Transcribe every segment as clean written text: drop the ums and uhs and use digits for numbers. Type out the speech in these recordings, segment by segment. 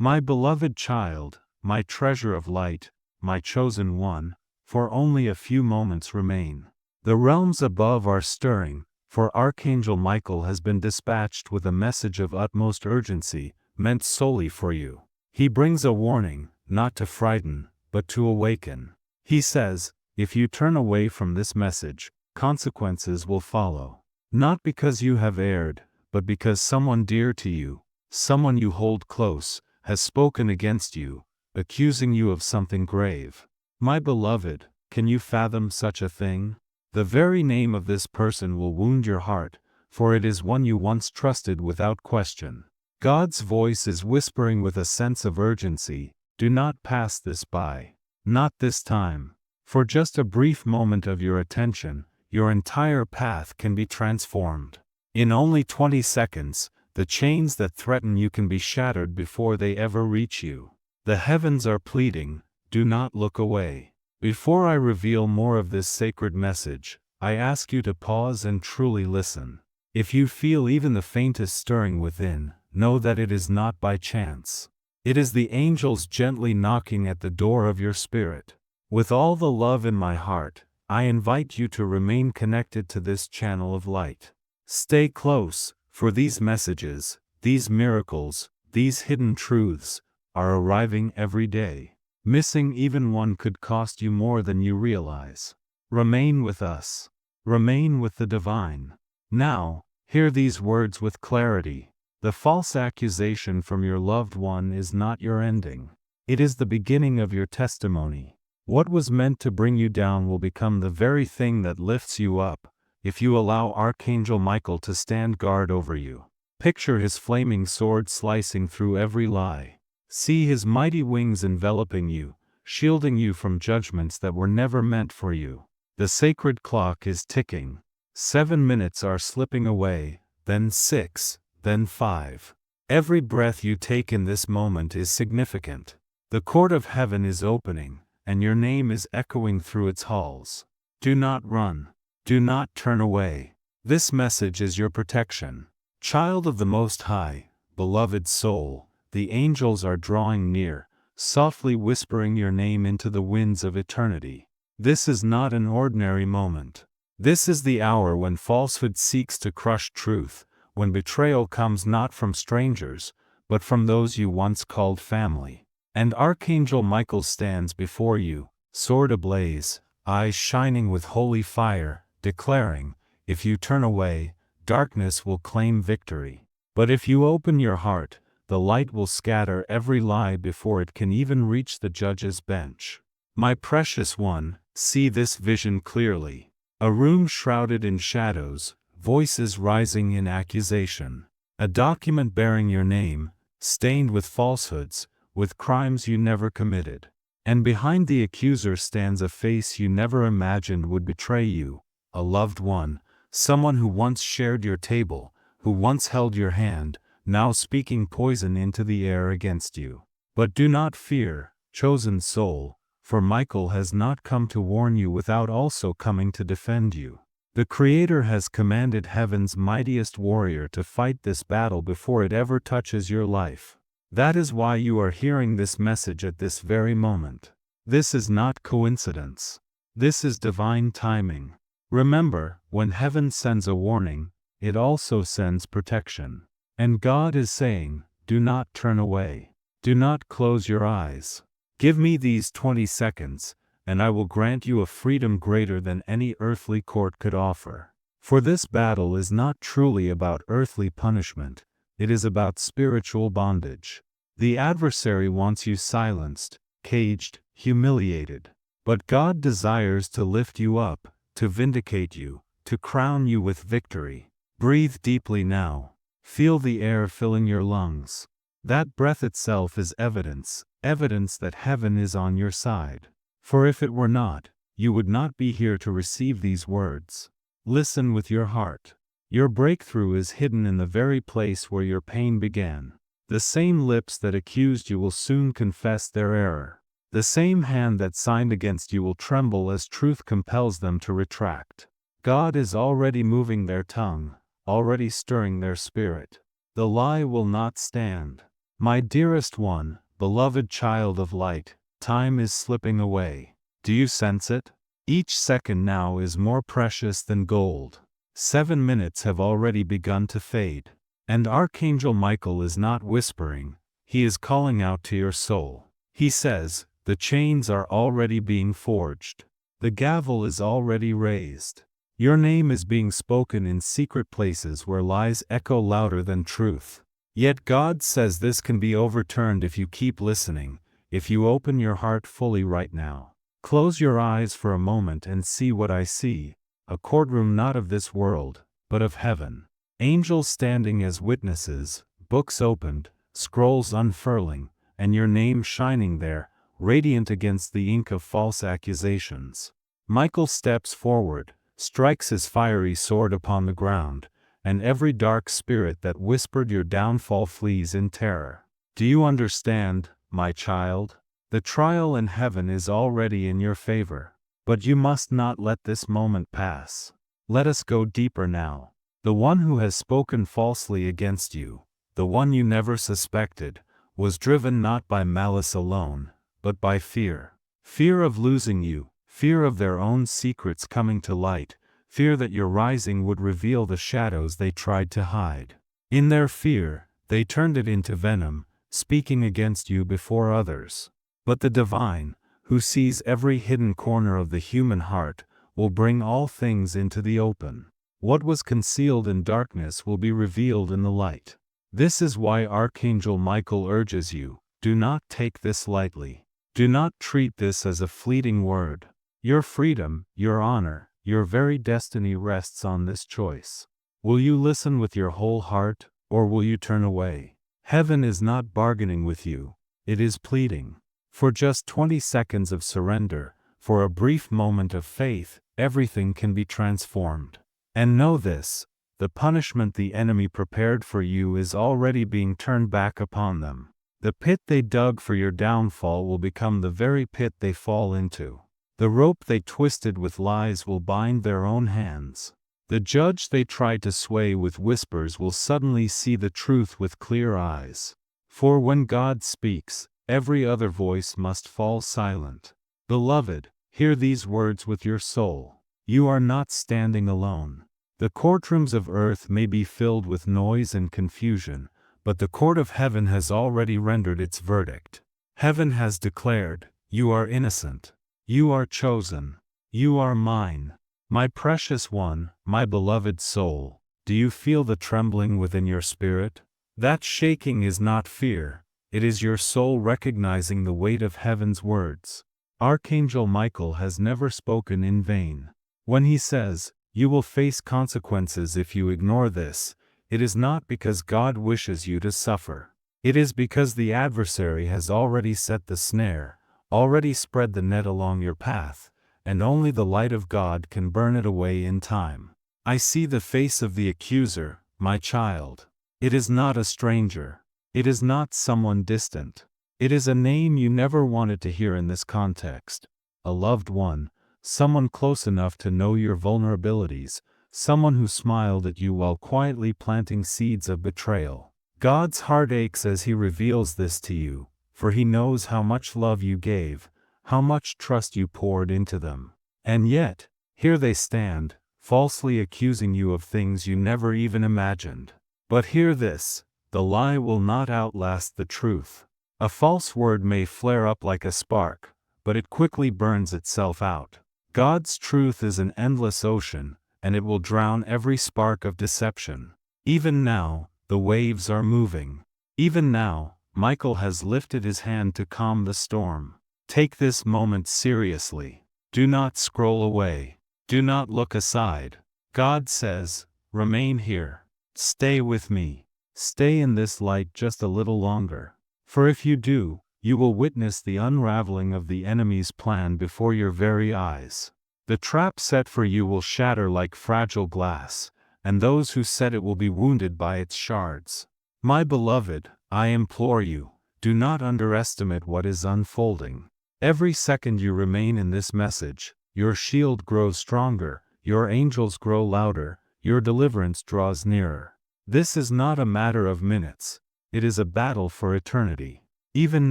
My beloved child, my treasure of light, my chosen one, for only a few moments remain. The realms above are stirring, for Archangel Michael has been dispatched with a message of utmost urgency, meant solely for you. He brings a warning, not to frighten, but to awaken. He says, if you turn away from this message, consequences will follow. Not because you have erred, but because someone dear to you, someone you hold close, has spoken against you, accusing you of something grave. My beloved, can you fathom such a thing? The very name of this person will wound your heart, for it is one you once trusted without question. God's voice is whispering with a sense of urgency, do not pass this by. Not this time. For just a brief moment of your attention, your entire path can be transformed. In only 20 seconds, the chains that threaten you can be shattered before they ever reach you. The heavens are pleading, do not look away. Before I reveal more of this sacred message, I ask you to pause and truly listen. If you feel even the faintest stirring within, know that it is not by chance. It is the angels gently knocking at the door of your spirit. With all the love in my heart, I invite you to remain connected to this channel of light. Stay close, for these messages, these miracles, these hidden truths, are arriving every day. Missing even one could cost you more than you realize. Remain with us. Remain with the divine. Now, hear these words with clarity. The false accusation from your loved one is not your ending. It is the beginning of your testimony. What was meant to bring you down will become the very thing that lifts you up, if you allow Archangel Michael to stand guard over you. Picture his flaming sword slicing through every lie. See his mighty wings enveloping you, shielding you from judgments that were never meant for you. The sacred clock is ticking. 7 minutes are slipping away, then 6, then 5. Every breath you take in this moment is significant. The court of heaven is opening, and your name is echoing through its halls. Do not run. Do not turn away. This message is your protection. Child of the Most High, beloved soul, the angels are drawing near, softly whispering your name into the winds of eternity. This is not an ordinary moment. This is the hour when falsehood seeks to crush truth, when betrayal comes not from strangers, but from those you once called family. And Archangel Michael stands before you, sword ablaze, eyes shining with holy fire, declaring, if you turn away, darkness will claim victory. But if you open your heart, the light will scatter every lie before it can even reach the judge's bench. My precious one, see this vision clearly. A room shrouded in shadows, voices rising in accusation. A document bearing your name, stained with falsehoods, with crimes you never committed. And behind the accuser stands a face you never imagined would betray you, a loved one, someone who once shared your table, who once held your hand, now speaking poison into the air against you. But do not fear, chosen soul, for Michael has not come to warn you without also coming to defend you. The Creator has commanded heaven's mightiest warrior to fight this battle before it ever touches your life. That is why you are hearing this message at this very moment. This is not coincidence. This is divine timing. Remember, when heaven sends a warning, it also sends protection. And God is saying, do not turn away. Do not close your eyes. Give me these 20 seconds, and I will grant you a freedom greater than any earthly court could offer. For this battle is not truly about earthly punishment, it is about spiritual bondage. The adversary wants you silenced, caged, humiliated. But God desires to lift you up, to vindicate you, to crown you with victory. Breathe deeply now. Feel the air filling your lungs. That breath itself is evidence that heaven is on your side. For if it were not, you would not be here to receive these words. Listen with your heart. Your breakthrough is hidden in the very place where your pain began. The same lips that accused you will soon confess their error. The same hand that signed against you will tremble as truth compels them to retract. God is already moving their tongue, already stirring their spirit. The lie will not stand. My dearest one, beloved child of light, time is slipping away. Do you sense it? Each second now is more precious than gold. 7 minutes have already begun to fade. And Archangel Michael is not whispering, he is calling out to your soul. He says, the chains are already being forged. The gavel is already raised. Your name is being spoken in secret places where lies echo louder than truth. Yet God says this can be overturned if you keep listening, if you open your heart fully right now. Close your eyes for a moment and see what I see, a courtroom not of this world, but of heaven. Angels standing as witnesses, books opened, scrolls unfurling, and your name shining there, radiant against the ink of false accusations. Michael steps forward, strikes his fiery sword upon the ground, and every dark spirit that whispered your downfall flees in terror. Do you understand, my child? The trial in heaven is already in your favor. But you must not let this moment pass. Let us go deeper now. The one who has spoken falsely against you, the one you never suspected, was driven not by malice alone, but by fear. Fear of losing you, fear of their own secrets coming to light, fear that your rising would reveal the shadows they tried to hide. In their fear, they turned it into venom, speaking against you before others. But the divine, who sees every hidden corner of the human heart, will bring all things into the open. What was concealed in darkness will be revealed in the light. This is why Archangel Michael urges you, do not take this lightly. Do not treat this as a fleeting word. Your freedom, your honor, your very destiny rests on this choice. Will you listen with your whole heart, or will you turn away? Heaven is not bargaining with you, it is pleading. For just 20 seconds of surrender, for a brief moment of faith, everything can be transformed. And know this, the punishment the enemy prepared for you is already being turned back upon them. The pit they dug for your downfall will become the very pit they fall into. The rope they twisted with lies will bind their own hands. The judge they tried to sway with whispers will suddenly see the truth with clear eyes. For when God speaks, every other voice must fall silent. Beloved, hear these words with your soul. You are not standing alone. The courtrooms of earth may be filled with noise and confusion, but the court of heaven has already rendered its verdict. Heaven has declared, you are innocent. You are chosen. You are mine. My precious one, my beloved soul, do you feel the trembling within your spirit? That shaking is not fear, it is your soul recognizing the weight of heaven's words. Archangel Michael has never spoken in vain. When he says, you will face consequences if you ignore this, it is not because God wishes you to suffer. It is because the adversary has already set the snare, already spread the net along your path, and only the light of God can burn it away in time. I see the face of the accuser, my child. It is not a stranger. It is not someone distant. It is a name you never wanted to hear in this context. A loved one, someone close enough to know your vulnerabilities, someone who smiled at you while quietly planting seeds of betrayal. God's heart aches as he reveals this to you, for he knows how much love you gave, how much trust you poured into them. And yet, here they stand, falsely accusing you of things you never even imagined. But hear this, the lie will not outlast the truth. A false word may flare up like a spark, but it quickly burns itself out. God's truth is an endless ocean, and it will drown every spark of deception. Even now, the waves are moving. Even now, Michael has lifted his hand to calm the storm. Take this moment seriously. Do not scroll away. Do not look aside. God says, remain here. Stay with me. Stay in this light just a little longer. For if you do, you will witness the unraveling of the enemy's plan before your very eyes. The trap set for you will shatter like fragile glass, and those who set it will be wounded by its shards. My beloved, I implore you, do not underestimate what is unfolding. Every second you remain in this message, your shield grows stronger, your angels grow louder, your deliverance draws nearer. This is not a matter of minutes. it is a battle for eternity. Even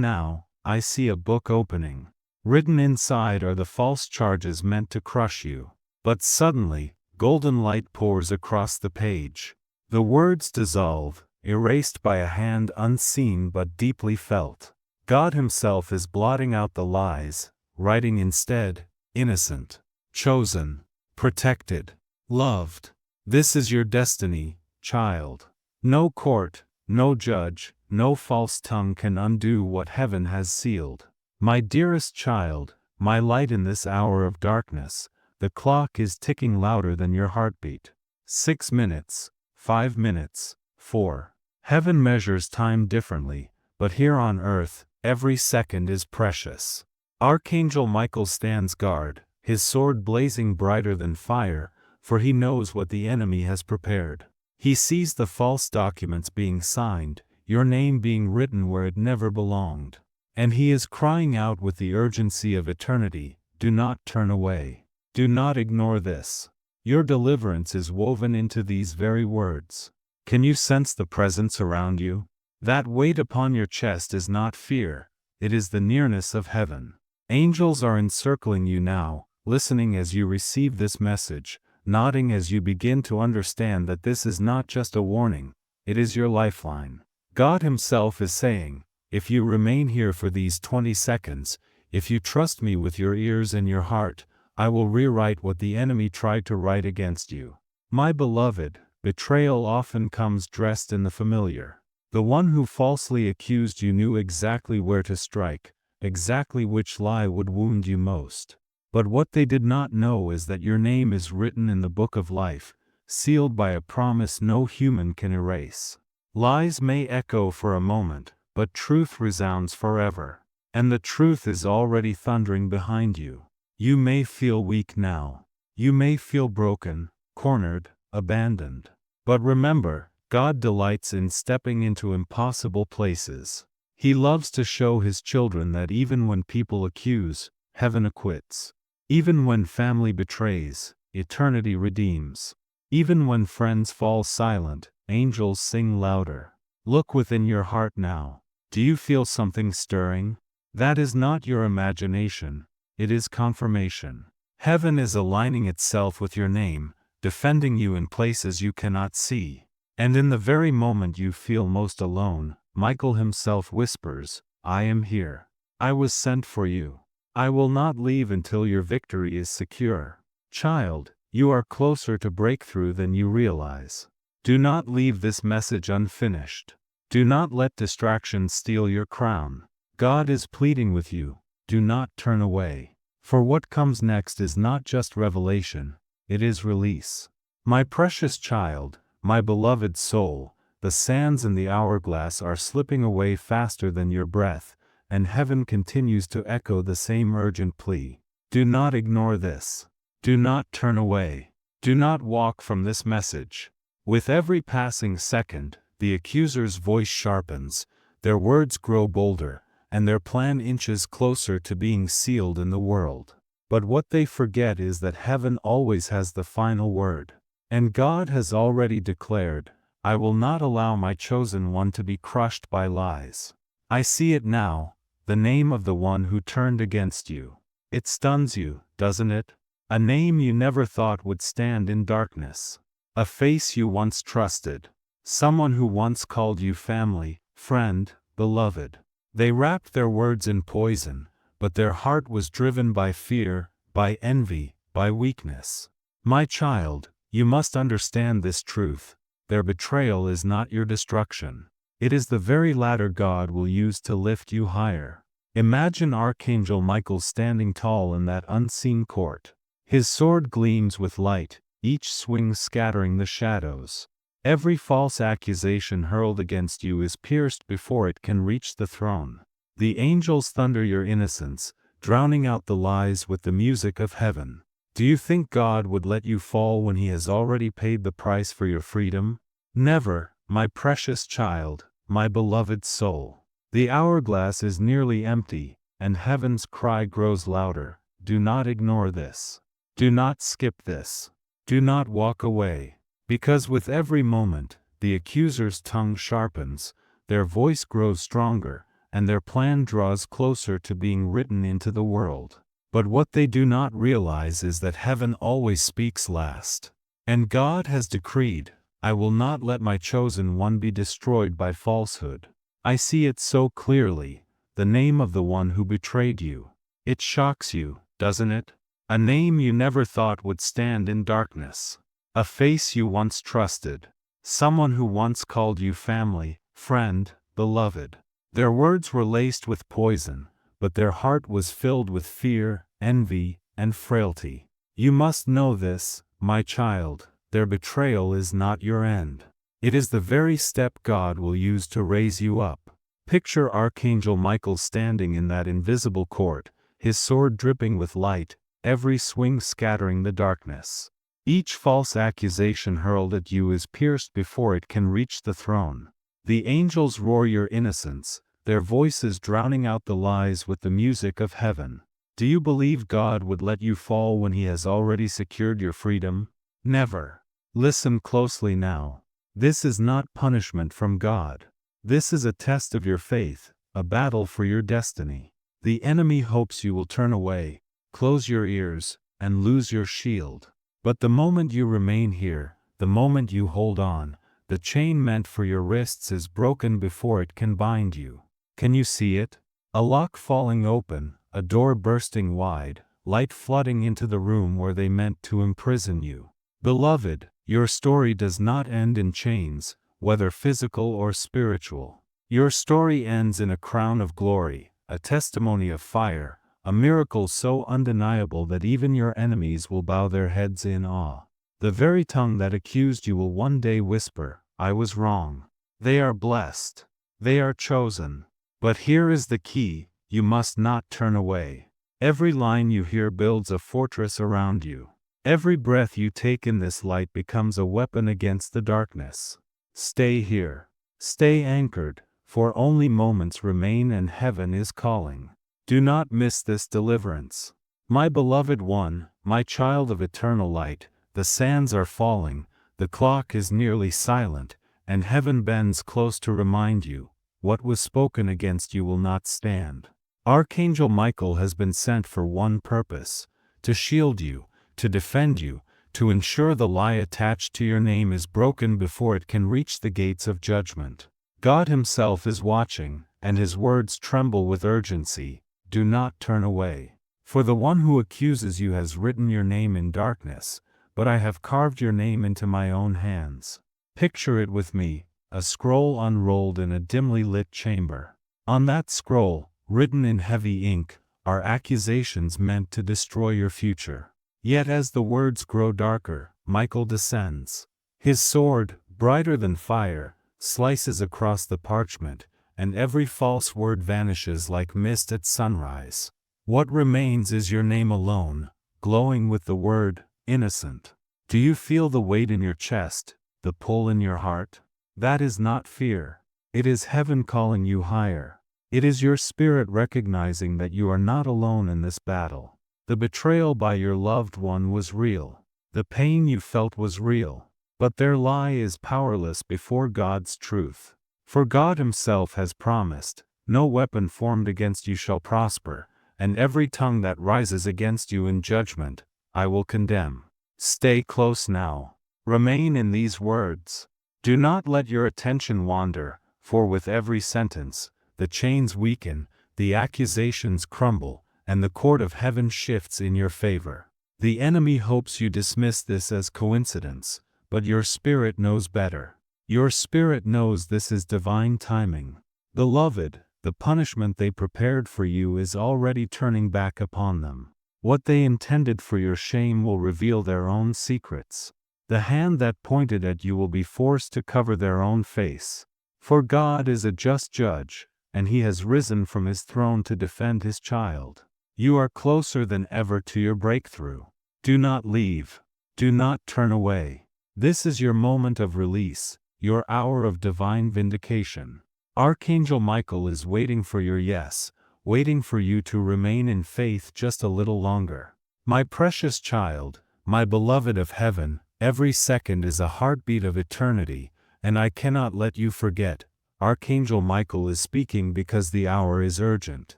now, I see a book opening. Written inside are the false charges meant to crush you. But suddenly, golden light pours across the page. The words dissolve, erased by a hand unseen but deeply felt. God Himself is blotting out the lies, writing instead, innocent, chosen, protected, loved. This is your destiny, child. No court, no judge, no false tongue can undo what heaven has sealed. My dearest child, my light in this hour of darkness, the clock is ticking louder than your heartbeat. 6 minutes, 5 minutes, 4. Heaven measures time differently, but here on earth, every second is precious. Archangel Michael stands guard, his sword blazing brighter than fire, for he knows what the enemy has prepared. He sees the false documents being signed, your name being written where it never belonged. And he is crying out with the urgency of eternity, do not turn away. Do not ignore this. Your deliverance is woven into these very words. Can you sense the presence around you? That weight upon your chest is not fear, it is the nearness of heaven. Angels are encircling you now, listening as you receive this message, nodding as you begin to understand that this is not just a warning, it is your lifeline. God Himself is saying, if you remain here for these 20 seconds, if you trust me with your ears and your heart, I will rewrite what the enemy tried to write against you. My beloved, betrayal often comes dressed in the familiar. The one who falsely accused you knew exactly where to strike, exactly which lie would wound you most. But what they did not know is that your name is written in the book of life, sealed by a promise no human can erase. Lies may echo for a moment, but truth resounds forever. And the truth is already thundering behind you. You may feel weak now. You may feel broken, cornered, abandoned. But remember, God delights in stepping into impossible places. He loves to show His children that even when people accuse, heaven acquits. Even when family betrays, eternity redeems. Even when friends fall silent, angels sing louder. Look within your heart now. Do you feel something stirring? That is not your imagination, it is confirmation. Heaven is aligning itself with your name, defending you in places you cannot see. And in the very moment you feel most alone, Michael himself whispers, I am here. I was sent for you. I will not leave until your victory is secure. Child, you are closer to breakthrough than you realize. Do not leave this message unfinished. Do not let distractions steal your crown. God is pleading with you, do not turn away. For what comes next is not just revelation, it is release. My precious child, my beloved soul, the sands in the hourglass are slipping away faster than your breath, and heaven continues to echo the same urgent plea. Do not ignore this. Do not turn away. Do not walk from this message. With every passing second, the accuser's voice sharpens, their words grow bolder, and their plan inches closer to being sealed in the world. But what they forget is that heaven always has the final word. And God has already declared, I will not allow my chosen one to be crushed by lies. I see it now, the name of the one who turned against you. It stuns you, doesn't it? A name you never thought would stand in darkness. A face you once trusted. Someone who once called you family, friend, beloved. They wrapped their words in poison, but their heart was driven by fear, by envy, by weakness. My child, you must understand this truth. Their betrayal is not your destruction. It is the very ladder God will use to lift you higher. Imagine Archangel Michael standing tall in that unseen court. His sword gleams with light, each swing scattering the shadows. Every false accusation hurled against you is pierced before it can reach the throne. The angels thunder your innocence, drowning out the lies with the music of heaven. Do you think God would let you fall when He has already paid the price for your freedom? Never, my precious child, my beloved soul. The hourglass is nearly empty, and heaven's cry grows louder. Do not ignore this. Do not skip this. Do not walk away. Because with every moment, the accuser's tongue sharpens, their voice grows stronger, and their plan draws closer to being written into the world. But what they do not realize is that heaven always speaks last. And God has decreed, I will not let my chosen one be destroyed by falsehood. I see it so clearly, the name of the one who betrayed you. It shocks you, doesn't it? A name you never thought would stand in darkness. A face you once trusted. Someone who once called you family, friend, beloved. Their words were laced with poison, but their heart was filled with fear, envy, and frailty. You must know this, my child, their betrayal is not your end. It is the very step God will use to raise you up. Picture Archangel Michael standing in that invisible court, his sword dripping with light, every swing scattering the darkness. Each false accusation hurled at you is pierced before it can reach the throne. The angels roar your innocence, their voices drowning out the lies with the music of heaven. Do you believe God would let you fall when He has already secured your freedom? Never. Listen closely now. This is not punishment from God. This is a test of your faith, a battle for your destiny. The enemy hopes you will turn away, close your ears, and lose your shield. But the moment you remain here, the moment you hold on, the chain meant for your wrists is broken before it can bind you. Can you see it? A lock falling open, a door bursting wide, light flooding into the room where they meant to imprison you. Beloved, your story does not end in chains, whether physical or spiritual. Your story ends in a crown of glory, a testimony of fire, a miracle so undeniable that even your enemies will bow their heads in awe. The very tongue that accused you will one day whisper, I was wrong. They are blessed. They are chosen. But here is the key, you must not turn away. Every line you hear builds a fortress around you. Every breath you take in this light becomes a weapon against the darkness. Stay here. Stay anchored, for only moments remain and heaven is calling. Do not miss this deliverance. My beloved one, my child of eternal light, the sands are falling, the clock is nearly silent, and heaven bends close to remind you, what was spoken against you will not stand. Archangel Michael has been sent for one purpose, to shield you, to defend you, to ensure the lie attached to your name is broken before it can reach the gates of judgment. God Himself is watching, and His words tremble with urgency. Do not turn away. For the one who accuses you has written your name in darkness, but I have carved your name into my own hands. Picture it with me, a scroll unrolled in a dimly lit chamber. On that scroll, written in heavy ink, are accusations meant to destroy your future. Yet as the words grow darker, Michael descends. His sword, brighter than fire, slices across the parchment, and every false word vanishes like mist at sunrise. What remains is your name alone, glowing with the word, innocent. Do you feel the weight in your chest, the pull in your heart? That is not fear. It is heaven calling you higher. It is your spirit recognizing that you are not alone in this battle. The betrayal by your loved one was real. The pain you felt was real. But their lie is powerless before God's truth. For God Himself has promised, no weapon formed against you shall prosper, and every tongue that rises against you in judgment, I will condemn. Stay close now. Remain in these words. Do not let your attention wander, for with every sentence, the chains weaken, the accusations crumble, and the court of heaven shifts in your favor. The enemy hopes you dismiss this as coincidence, but your spirit knows better. Your spirit knows this is divine timing. Beloved, the punishment they prepared for you is already turning back upon them. What they intended for your shame will reveal their own secrets. The hand that pointed at you will be forced to cover their own face. For God is a just judge, and He has risen from His throne to defend His child. You are closer than ever to your breakthrough. Do not leave. Do not turn away. This is your moment of release, your hour of divine vindication. Archangel Michael is waiting for your yes, waiting for you to remain in faith just a little longer. My precious child, my beloved of heaven, every second is a heartbeat of eternity, and I cannot let you forget, Archangel Michael is speaking because the hour is urgent.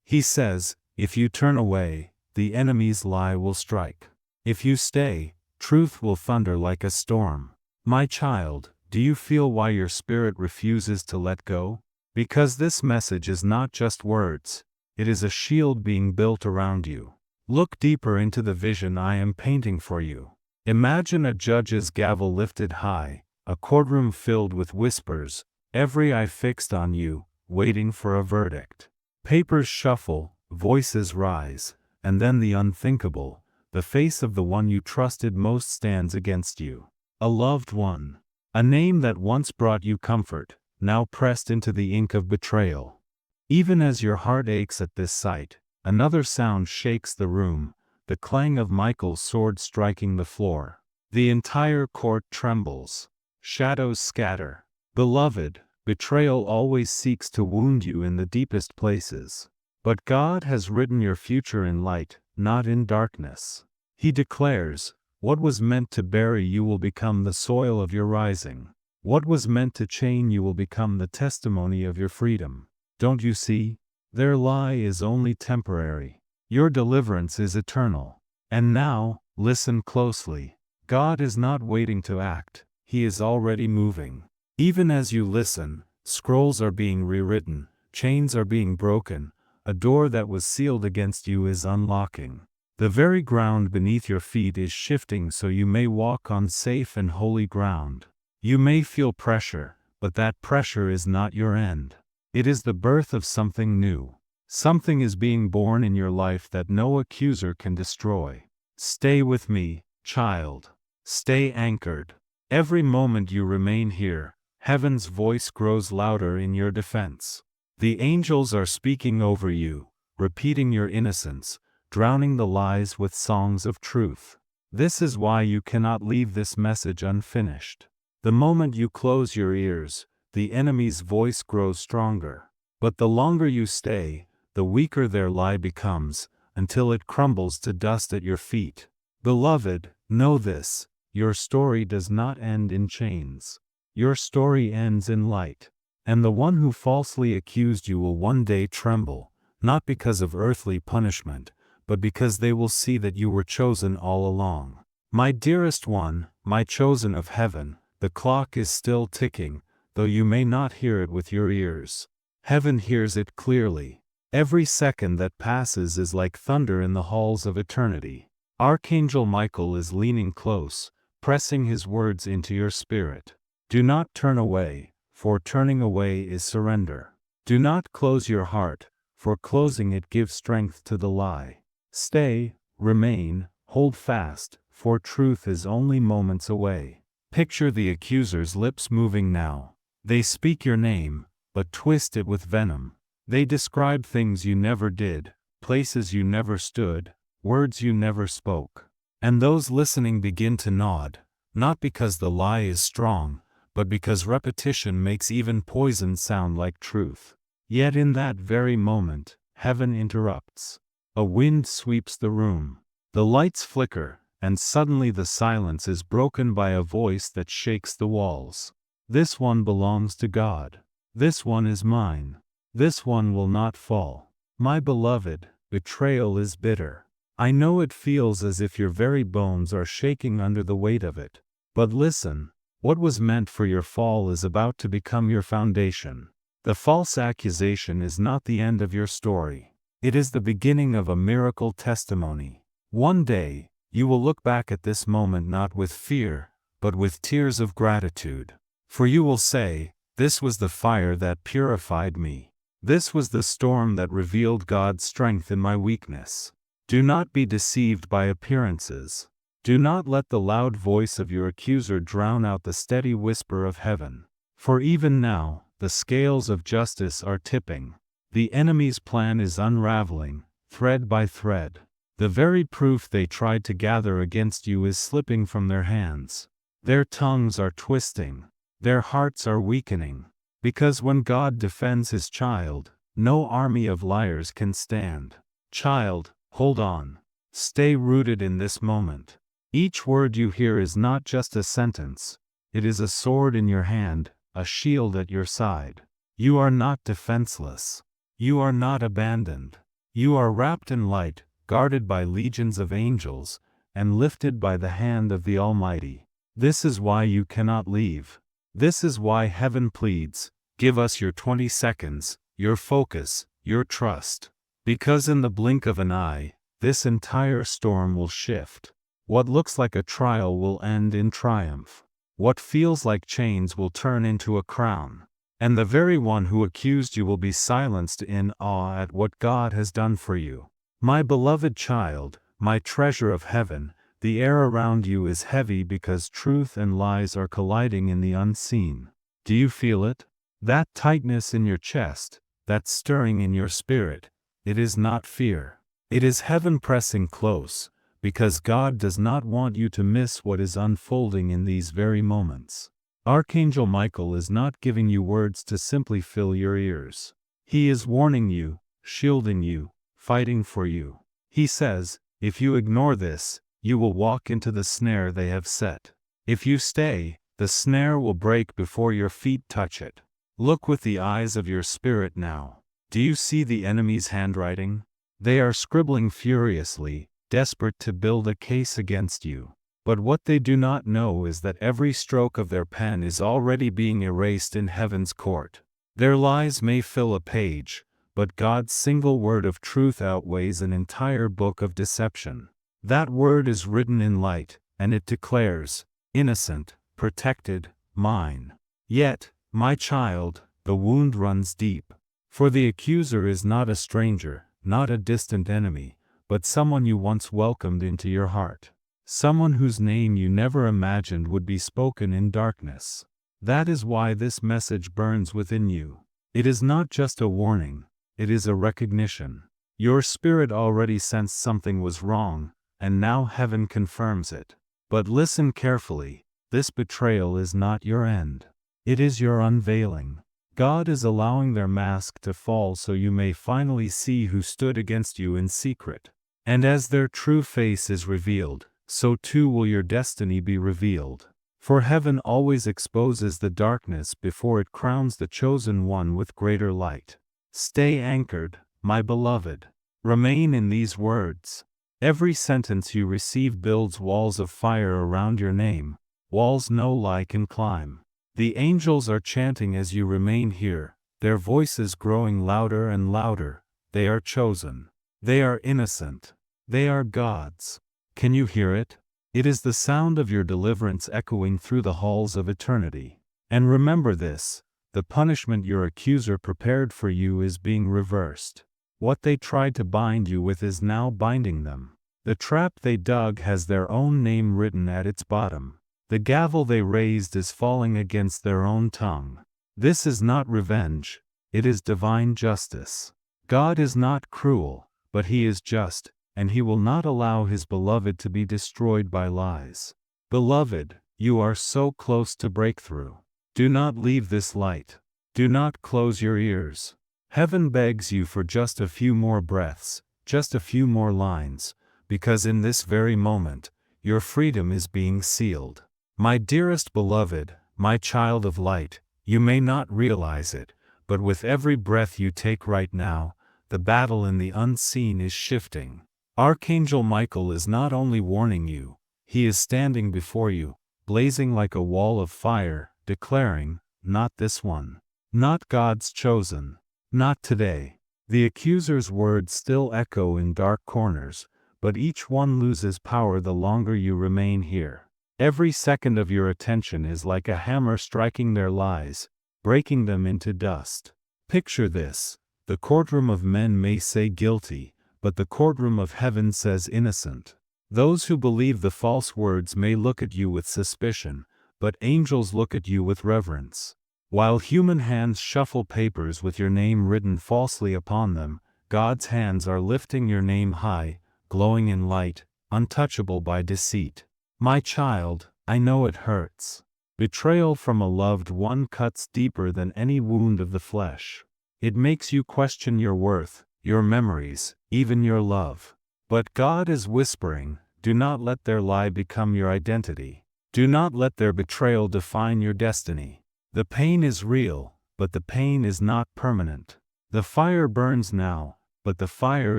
He says, if you turn away, the enemy's lie will strike. If you stay, truth will thunder like a storm. My child, do you feel why your spirit refuses to let go? Because this message is not just words, it is a shield being built around you. Look deeper into the vision I am painting for you. Imagine a judge's gavel lifted high, a courtroom filled with whispers, every eye fixed on you, waiting for a verdict. Papers shuffle, voices rise, and then the unthinkable, the face of the one you trusted most stands against you. A loved one. A name that once brought you comfort, now pressed into the ink of betrayal. Even as your heart aches at this sight, another sound shakes the room, the clang of Michael's sword striking the floor. The entire court trembles. Shadows scatter. Beloved, betrayal always seeks to wound you in the deepest places. But God has written your future in light, not in darkness. He declares, what was meant to bury you will become the soil of your rising. What was meant to chain you will become the testimony of your freedom. Don't you see? Their lie is only temporary. Your deliverance is eternal. And now, listen closely. God is not waiting to act, He is already moving. Even as you listen, scrolls are being rewritten, chains are being broken, a door that was sealed against you is unlocking. The very ground beneath your feet is shifting so you may walk on safe and holy ground. You may feel pressure, but that pressure is not your end. It is the birth of something new. Something is being born in your life that no accuser can destroy. Stay with me, child. Stay anchored. Every moment you remain here, heaven's voice grows louder in your defense. The angels are speaking over you, repeating your innocence, drowning the lies with songs of truth. This is why you cannot leave this message unfinished. The moment you close your ears, the enemy's voice grows stronger. But the longer you stay, the weaker their lie becomes, until it crumbles to dust at your feet. Beloved, know this, your story does not end in chains. Your story ends in light. And the one who falsely accused you will one day tremble, not because of earthly punishment, but because they will see that you were chosen all along. My dearest one, my chosen of heaven, the clock is still ticking, though you may not hear it with your ears. Heaven hears it clearly. Every second that passes is like thunder in the halls of eternity. Archangel Michael is leaning close, pressing his words into your spirit. Do not turn away, for turning away is surrender. Do not close your heart, for closing it gives strength to the lie. Stay, remain, hold fast, for truth is only moments away. Picture the accuser's lips moving now. They speak your name, but twist it with venom. They describe things you never did, places you never stood, words you never spoke. And those listening begin to nod, not because the lie is strong, but because repetition makes even poison sound like truth. Yet in that very moment, heaven interrupts. A wind sweeps the room. The lights flicker, and suddenly the silence is broken by a voice that shakes the walls. This one belongs to God. This one is mine. This one will not fall. My beloved, betrayal is bitter. I know it feels as if your very bones are shaking under the weight of it. But listen, what was meant for your fall is about to become your foundation. The false accusation is not the end of your story. It is the beginning of a miracle testimony. One day, you will look back at this moment not with fear, but with tears of gratitude. For you will say, this was the fire that purified me. This was the storm that revealed God's strength in my weakness. Do not be deceived by appearances. Do not let the loud voice of your accuser drown out the steady whisper of heaven. For even now, the scales of justice are tipping. The enemy's plan is unraveling, thread by thread. The very proof they tried to gather against you is slipping from their hands. Their tongues are twisting. Their hearts are weakening. Because when God defends His child, no army of liars can stand. Child, hold on. Stay rooted in this moment. Each word you hear is not just a sentence. It is a sword in your hand, a shield at your side. You are not defenseless. You are not abandoned. You are wrapped in light, guarded by legions of angels, and lifted by the hand of the Almighty. This is why you cannot leave. This is why heaven pleads, give us your 20 seconds, your focus, your trust. Because in the blink of an eye, this entire storm will shift. What looks like a trial will end in triumph. What feels like chains will turn into a crown. And the very one who accused you will be silenced in awe at what God has done for you. My beloved child, my treasure of heaven, the air around you is heavy because truth and lies are colliding in the unseen. Do you feel it? That tightness in your chest, that stirring in your spirit, it is not fear. It is heaven pressing close, because God does not want you to miss what is unfolding in these very moments. Archangel Michael is not giving you words to simply fill your ears. He is warning you, shielding you, fighting for you. He says, if you ignore this, you will walk into the snare they have set. If you stay, the snare will break before your feet touch it. Look with the eyes of your spirit now. Do you see the enemy's handwriting? They are scribbling furiously, desperate to build a case against you. But what they do not know is that every stroke of their pen is already being erased in heaven's court. Their lies may fill a page, but God's single word of truth outweighs an entire book of deception. That word is written in light, and it declares, innocent, protected, mine. Yet, my child, the wound runs deep. For the accuser is not a stranger, not a distant enemy, but someone you once welcomed into your heart. Someone whose name you never imagined would be spoken in darkness. That is why this message burns within you. It is not just a warning, it is a recognition. Your spirit already sensed something was wrong, and now heaven confirms it. But listen carefully, this betrayal is not your end. It is your unveiling. God is allowing their mask to fall so you may finally see who stood against you in secret. And as their true face is revealed, so too will your destiny be revealed. For heaven always exposes the darkness before it crowns the chosen one with greater light. Stay anchored, my beloved. Remain in these words. Every sentence you receive builds walls of fire around your name, walls no lie can climb. The angels are chanting as you remain here, their voices growing louder and louder. They are chosen. They are innocent. They are God's. Can you hear it? It is the sound of your deliverance echoing through the halls of eternity. And remember this, the punishment your accuser prepared for you is being reversed. What they tried to bind you with is now binding them. The trap they dug has their own name written at its bottom. The gavel they raised is falling against their own tongue. This is not revenge, it is divine justice. God is not cruel, but He is just, and He will not allow His beloved to be destroyed by lies. Beloved, you are so close to breakthrough. Do not leave this light. Do not close your ears. Heaven begs you for just a few more breaths, just a few more lines, because in this very moment, your freedom is being sealed. My dearest beloved, my child of light, you may not realize it, but with every breath you take right now, the battle in the unseen is shifting. Archangel Michael is not only warning you, he is standing before you, blazing like a wall of fire, declaring, not this one. Not God's chosen. Not today. The accuser's words still echo in dark corners, but each one loses power the longer you remain here. Every second of your attention is like a hammer striking their lies, breaking them into dust. Picture this. The courtroom of men may say guilty, but the courtroom of heaven says innocent. Those who believe the false words may look at you with suspicion, but angels look at you with reverence. While human hands shuffle papers with your name written falsely upon them, God's hands are lifting your name high, glowing in light, untouchable by deceit. My child, I know it hurts. Betrayal from a loved one cuts deeper than any wound of the flesh. It makes you question your worth, your memories, even your love. But God is whispering, do not let their lie become your identity. Do not let their betrayal define your destiny. The pain is real, but the pain is not permanent. The fire burns now, but the fire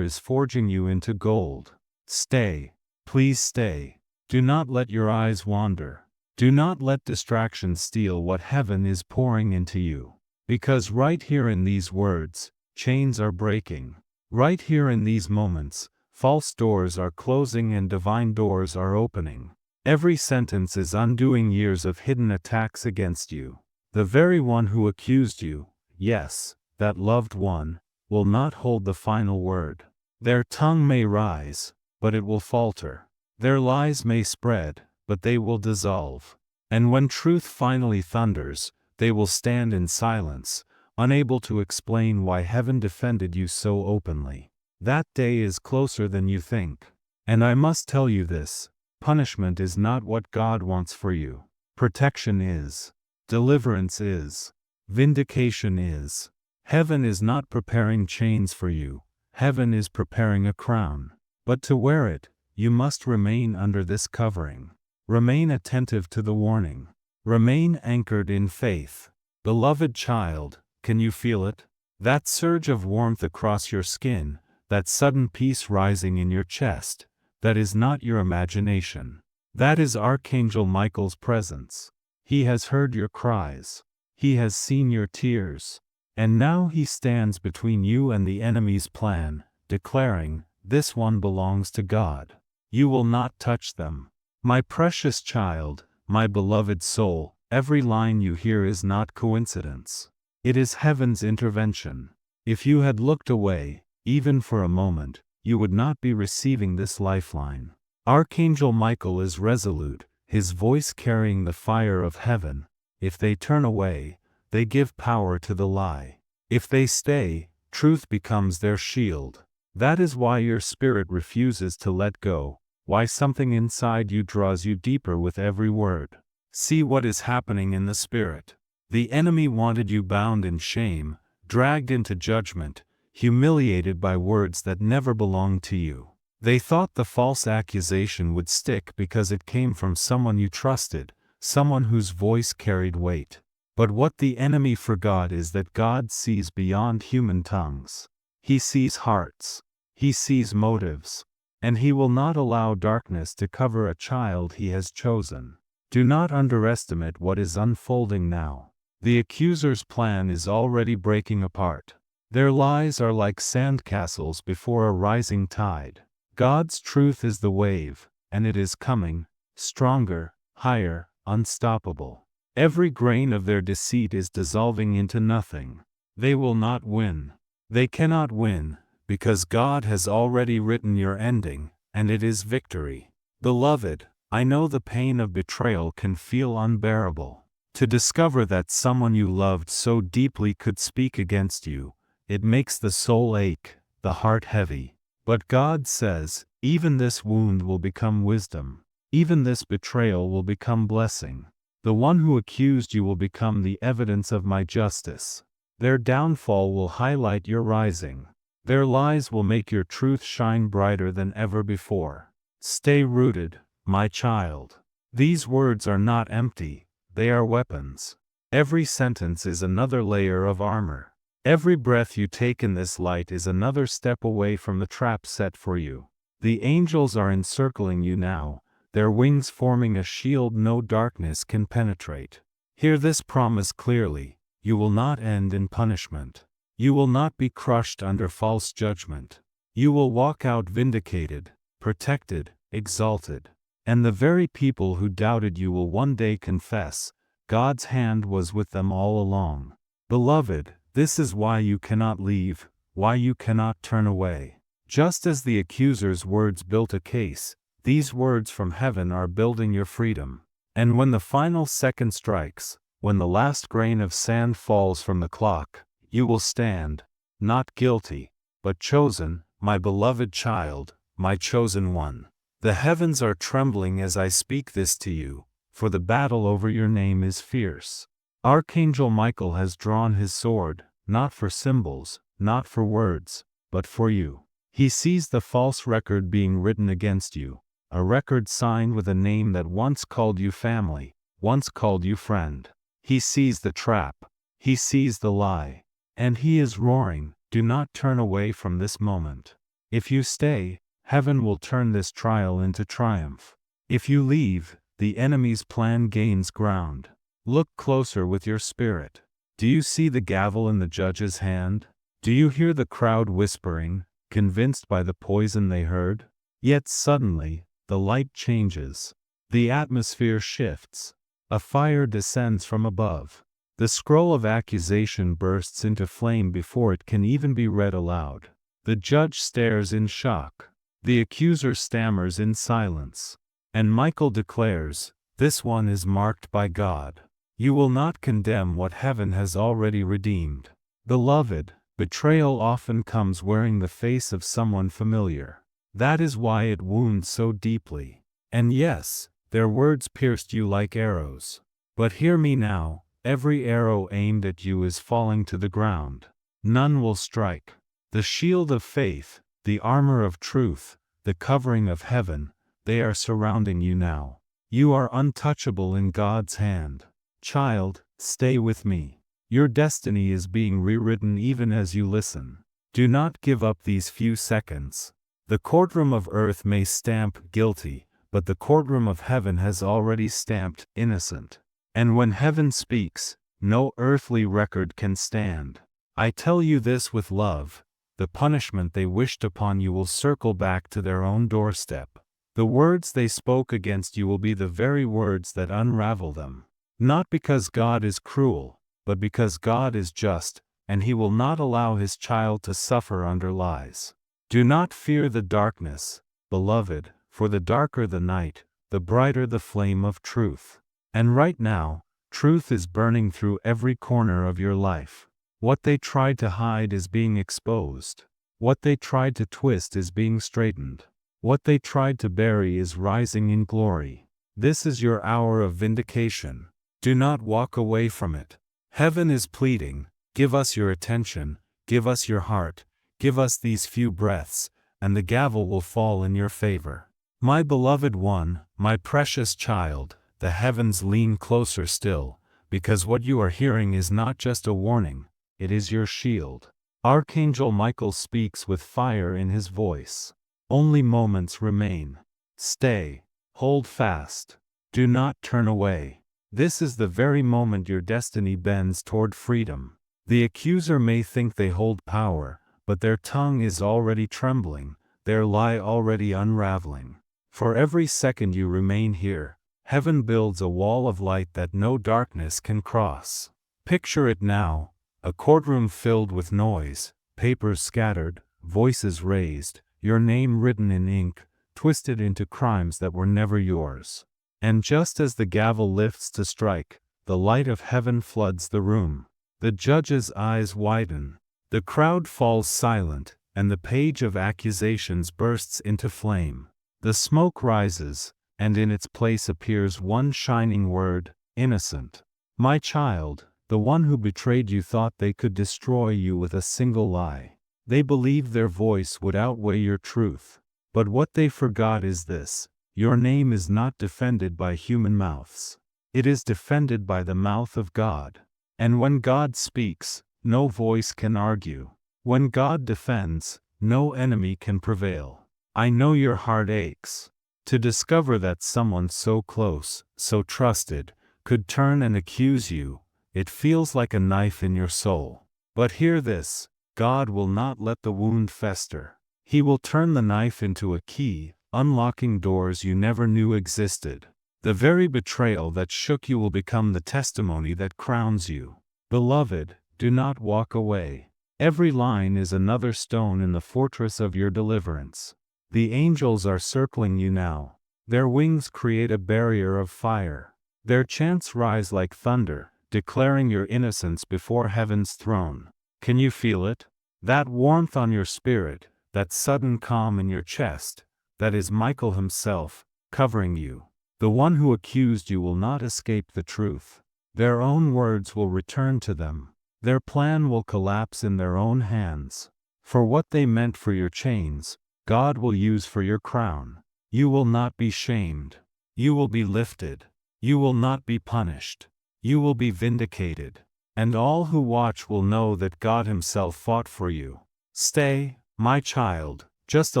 is forging you into gold. Stay. Please stay. Do not let your eyes wander. Do not let distractions steal what heaven is pouring into you. Because right here in these words, chains are breaking. Right here in these moments, false doors are closing and divine doors are opening. Every sentence is undoing years of hidden attacks against you. The very one who accused you, yes, that loved one, will not hold the final word. Their tongue may rise, but it will falter. Their lies may spread, but they will dissolve. And when truth finally thunders, they will stand in silence, unable to explain why heaven defended you so openly. That day is closer than you think. And I must tell you this: punishment is not what God wants for you. Protection is. Deliverance is. Vindication is. Heaven is not preparing chains for you. Heaven is preparing a crown. But to wear it, you must remain under this covering. Remain attentive to the warning. Remain anchored in faith. Beloved child, can you feel it? That surge of warmth across your skin, that sudden peace rising in your chest, that is not your imagination. That is Archangel Michael's presence. He has heard your cries. He has seen your tears. And now he stands between you and the enemy's plan, declaring, "This one belongs to God. You will not touch them." My precious child, my beloved soul, every line you hear is not coincidence. It is heaven's intervention. If you had looked away, even for a moment, you would not be receiving this lifeline. Archangel Michael is resolute, his voice carrying the fire of heaven. If they turn away, they give power to the lie. If they stay, truth becomes their shield. That is why your spirit refuses to let go, why something inside you draws you deeper with every word. See what is happening in the spirit. The enemy wanted you bound in shame, dragged into judgment, humiliated by words that never belonged to you. They thought the false accusation would stick because it came from someone you trusted, someone whose voice carried weight. But what the enemy forgot is that God sees beyond human tongues. He sees hearts. He sees motives. And he will not allow darkness to cover a child he has chosen. Do not underestimate what is unfolding now. The accuser's plan is already breaking apart. Their lies are like sandcastles before a rising tide. God's truth is the wave, and it is coming, stronger, higher, unstoppable. Every grain of their deceit is dissolving into nothing. They will not win. They cannot win, because God has already written your ending, and it is victory. Beloved, I know the pain of betrayal can feel unbearable. To discover that someone you loved so deeply could speak against you, it makes the soul ache, the heart heavy. But God says, even this wound will become wisdom. Even this betrayal will become blessing. The one who accused you will become the evidence of my justice. Their downfall will highlight your rising. Their lies will make your truth shine brighter than ever before. Stay rooted, my child. These words are not empty, they are weapons. Every sentence is another layer of armor. Every breath you take in this light is another step away from the trap set for you. The angels are encircling you now, their wings forming a shield no darkness can penetrate. Hear this promise clearly: you will not end in punishment. You will not be crushed under false judgment. You will walk out vindicated, protected, exalted. And the very people who doubted you will one day confess, God's hand was with them all along. Beloved, this is why you cannot leave, why you cannot turn away. Just as the accuser's words built a case, these words from heaven are building your freedom. And when the final second strikes, when the last grain of sand falls from the clock, you will stand, not guilty, but chosen, my beloved child, my chosen one. The heavens are trembling as I speak this to you, for the battle over your name is fierce. Archangel Michael has drawn his sword, not for symbols, not for words, but for you. He sees the false record being written against you, a record signed with a name that once called you family, once called you friend. He sees the trap, He sees the lie. And he is roaring, do not turn away from this moment. If you stay, heaven will turn this trial into triumph. If you leave, the enemy's plan gains ground. Look closer with your spirit. Do you see the gavel in the judge's hand? Do you hear the crowd whispering, convinced by the poison they heard? Yet suddenly, the light changes. The atmosphere shifts. A fire descends from above. The scroll of accusation bursts into flame before it can even be read aloud. The judge stares in shock. The accuser stammers in silence. And Michael declares, "This one is marked by God. You will not condemn what heaven has already redeemed." Beloved, betrayal often comes wearing the face of someone familiar. That is why it wounds so deeply. And yes, their words pierced you like arrows. But hear me now, every arrow aimed at you is falling to the ground. None will strike. The shield of faith, the armor of truth, the covering of heaven, they are surrounding you now. You are untouchable in God's hand. Child, stay with me. Your destiny is being rewritten even as you listen. Do not give up these few seconds. The courtroom of earth may stamp guilty, but the courtroom of heaven has already stamped innocent. And when heaven speaks, no earthly record can stand. I tell you this with love, the punishment they wished upon you will circle back to their own doorstep. The words they spoke against you will be the very words that unravel them. Not because God is cruel, but because God is just, and He will not allow His child to suffer under lies. Do not fear the darkness, beloved, for the darker the night, the brighter the flame of truth. And right now, truth is burning through every corner of your life. What they tried to hide is being exposed. What they tried to twist is being straightened. What they tried to bury is rising in glory. This is your hour of vindication. Do not walk away from it. Heaven is pleading, give us your attention, give us your heart, give us these few breaths, and the gavel will fall in your favor. My beloved one, my precious child, the heavens lean closer still, because what you are hearing is not just a warning, it is your shield. Archangel Michael speaks with fire in his voice. Only moments remain. Stay. Hold fast. Do not turn away. This is the very moment your destiny bends toward freedom. The accuser may think they hold power, but their tongue is already trembling, their lie already unraveling. For every second you remain here, heaven builds a wall of light that no darkness can cross. Picture it now, a courtroom filled with noise, papers scattered, voices raised, your name written in ink, twisted into crimes that were never yours. And just as the gavel lifts to strike, the light of heaven floods the room. The judge's eyes widen. The crowd falls silent, and the page of accusations bursts into flame. The smoke rises, and in its place appears one shining word, innocent. My child, the one who betrayed you thought they could destroy you with a single lie. They believed their voice would outweigh your truth. But what they forgot is this: your name is not defended by human mouths. It is defended by the mouth of God. And when God speaks, no voice can argue. When God defends, no enemy can prevail. I know your heart aches to discover that someone so close, so trusted, could turn and accuse you. It feels like a knife in your soul. But hear this: God will not let the wound fester. He will turn the knife into a key, unlocking doors you never knew existed. The very betrayal that shook you will become the testimony that crowns you. Beloved, do not walk away. Every line is another stone in the fortress of your deliverance. The angels are circling you now. Their wings create a barrier of fire. Their chants rise like thunder, declaring your innocence before heaven's throne. Can you feel it? That warmth on your spirit, that sudden calm in your chest, that is Michael himself, covering you. The one who accused you will not escape the truth. Their own words will return to them. Their plan will collapse in their own hands. For what they meant for your chains, God will use for your crown. You will not be shamed. You will be lifted. You will not be punished. You will be vindicated. and all who watch will know that God Himself fought for you. Stay, my child, just a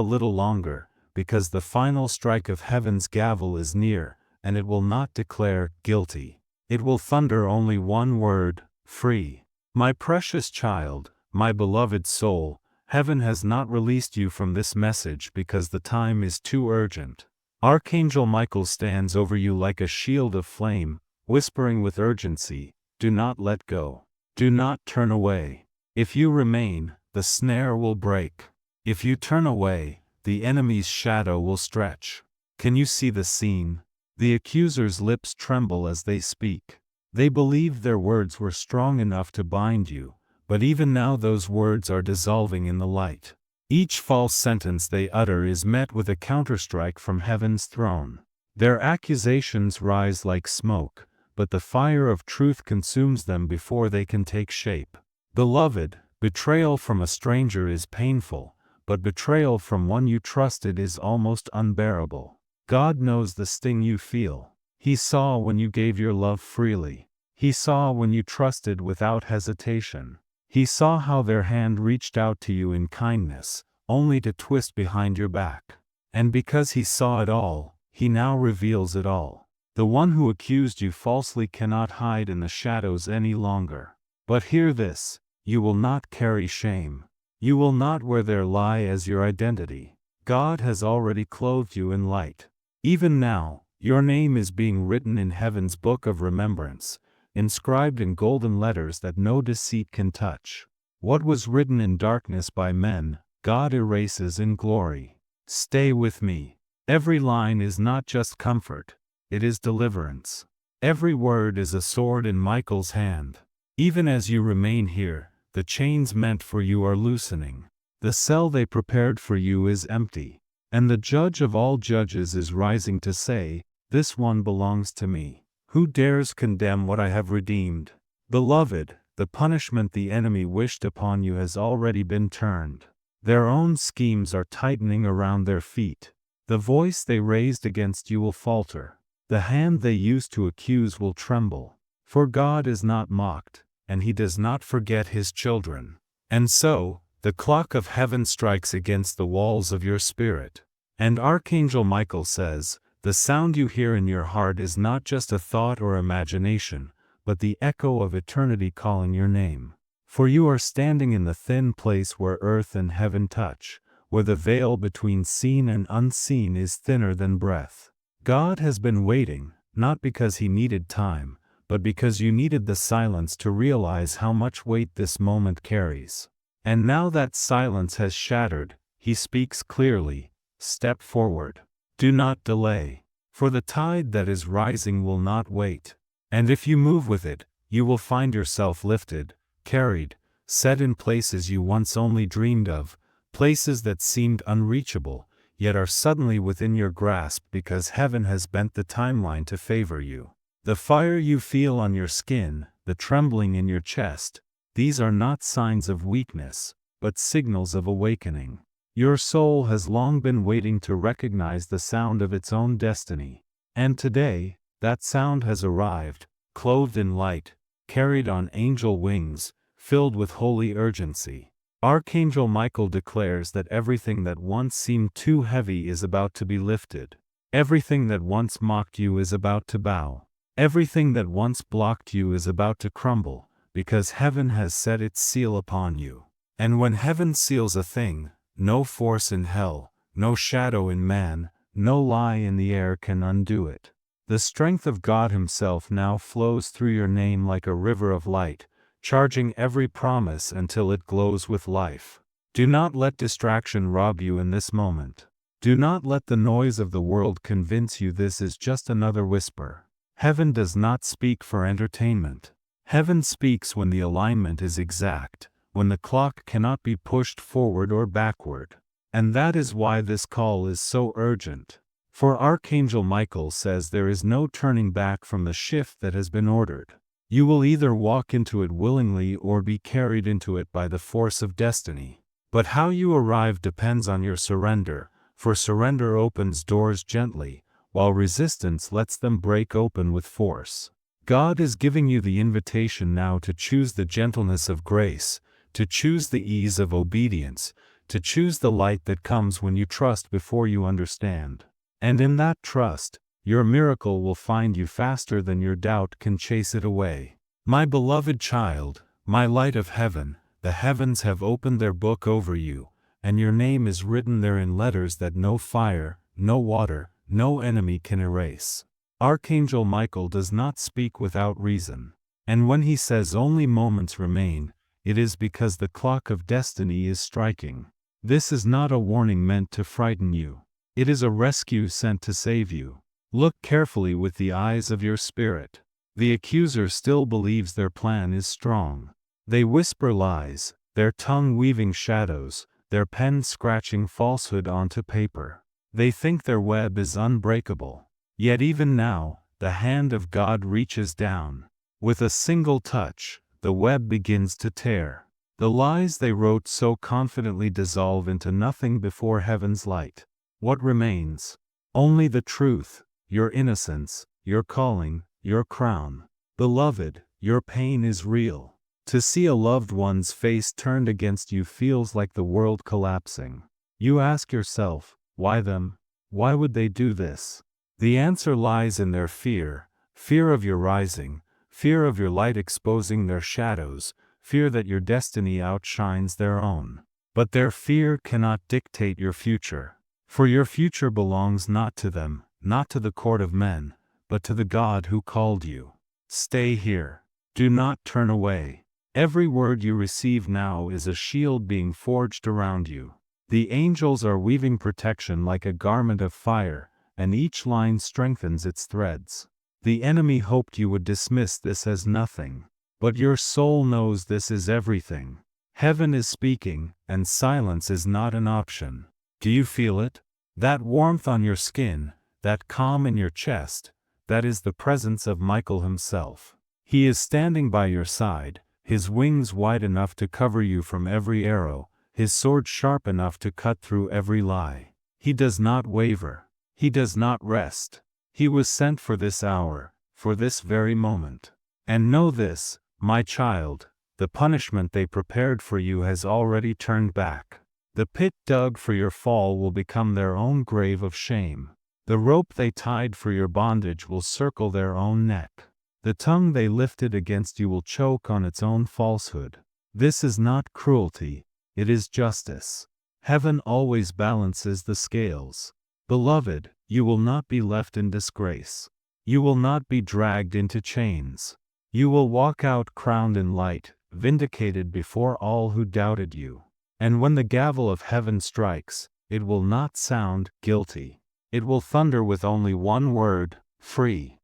little longer, because the final strike of heaven's gavel is near, and it will not declare guilty. It will thunder only one word: free. My precious child, my beloved soul, heaven has not released you from this message because the time is too urgent. Archangel Michael stands over you like a shield of flame, whispering with urgency, do not let go. Do not turn away. If you remain, the snare will break. If you turn away, the enemy's shadow will stretch. Can you see the scene? The accuser's lips tremble as they speak. They believed their words were strong enough to bind you, but even now those words are dissolving in the light. Each false sentence they utter is met with a counterstrike from heaven's throne. Their accusations rise like smoke, but the fire of truth consumes them before they can take shape. Beloved, betrayal from a stranger is painful, but betrayal from one you trusted is almost unbearable. God knows the sting you feel. He saw when you gave your love freely. He saw when you trusted without hesitation. He saw how their hand reached out to you in kindness, only to twist behind your back. And because He saw it all, He now reveals it all. The one who accused you falsely cannot hide in the shadows any longer. But hear this: you will not carry shame. You will not wear their lie as your identity. God has already clothed you in light. Even now, your name is being written in heaven's book of remembrance, inscribed in golden letters that no deceit can touch. What was written in darkness by men, God erases in glory. Stay with me. Every line is not just comfort, it is deliverance. Every word is a sword in Michael's hand. Even as you remain here, the chains meant for you are loosening. The cell they prepared for you is empty. And the judge of all judges is rising to say, this one belongs to me. Who dares condemn what I have redeemed? Beloved, the punishment the enemy wished upon you has already been turned. Their own schemes are tightening around their feet. The voice they raised against you will falter. The hand they used to accuse will tremble. For God is not mocked, and He does not forget His children. And so, the clock of heaven strikes against the walls of your spirit. And Archangel Michael says, the sound you hear in your heart is not just a thought or imagination, but the echo of eternity calling your name. For you are standing in the thin place where earth and heaven touch, where the veil between seen and unseen is thinner than breath. God has been waiting, not because He needed time, but because you needed the silence to realize how much weight this moment carries. And now that silence has shattered, He speaks clearly, step forward. Do not delay. For the tide that is rising will not wait. And if you move with it, you will find yourself lifted, carried, set in places you once only dreamed of, places that seemed unreachable, yet are suddenly within your grasp because heaven has bent the timeline to favor you. The fire you feel on your skin, the trembling in your chest, these are not signs of weakness, but signals of awakening. Your soul has long been waiting to recognize the sound of its own destiny. And today, that sound has arrived, clothed in light, carried on angel wings, filled with holy urgency. Archangel Michael declares that everything that once seemed too heavy is about to be lifted. Everything that once mocked you is about to bow. Everything that once blocked you is about to crumble, because heaven has set its seal upon you. And when heaven seals a thing, no force in hell, no shadow in man, no lie in the air can undo it. The strength of God Himself now flows through your name like a river of light, charging every promise until it glows with life. Do not let distraction rob you in this moment. Do not let the noise of the world convince you this is just another whisper. Heaven does not speak for entertainment. Heaven speaks when the alignment is exact, when the clock cannot be pushed forward or backward. And that is why this call is so urgent. For Archangel Michael says there is no turning back from the shift that has been ordered. You will either walk into it willingly or be carried into it by the force of destiny. But how you arrive depends on your surrender, for surrender opens doors gently, while resistance lets them break open with force. God is giving you the invitation now to choose the gentleness of grace, to choose the ease of obedience, to choose the light that comes when you trust before you understand. And in that trust, your miracle will find you faster than your doubt can chase it away. My beloved child, my light of heaven, the heavens have opened their book over you, and your name is written there in letters that no fire, no water, no enemy can erase. Archangel Michael does not speak without reason. And when he says only moments remain, it is because the clock of destiny is striking. This is not a warning meant to frighten you. It is a rescue sent to save you. Look carefully with the eyes of your spirit. The accuser still believes their plan is strong. They whisper lies, their tongue weaving shadows, their pen scratching falsehood onto paper. They think their web is unbreakable. Yet even now, the hand of God reaches down. With a single touch, the web begins to tear. The lies they wrote so confidently dissolve into nothing before heaven's light. What remains? Only the truth, your innocence, your calling, your crown. Beloved, your pain is real. To see a loved one's face turned against you feels like the world collapsing. You ask yourself, why them? Why would they do this? The answer lies in their fear, fear of your rising, fear of your light exposing their shadows, fear that your destiny outshines their own. But their fear cannot dictate your future. For your future belongs not to them, not to the court of men, but to the God who called you. Stay here. Do not turn away. Every word you receive now is a shield being forged around you. The angels are weaving protection like a garment of fire, and each line strengthens its threads. The enemy hoped you would dismiss this as nothing. But your soul knows this is everything. Heaven is speaking, and silence is not an option. Do you feel it? That warmth on your skin, that calm in your chest, that is the presence of Michael himself. He is standing by your side, his wings wide enough to cover you from every arrow, his sword sharp enough to cut through every lie. He does not waver. He does not rest. He was sent for this hour, for this very moment. And know this, my child, the punishment they prepared for you has already turned back. The pit dug for your fall will become their own grave of shame. The rope they tied for your bondage will circle their own neck. The tongue they lifted against you will choke on its own falsehood. This is not cruelty, it is justice. Heaven always balances the scales. Beloved, you will not be left in disgrace. You will not be dragged into chains. You will walk out crowned in light, vindicated before all who doubted you. And when the gavel of heaven strikes, it will not sound guilty. It will thunder with only one word, free.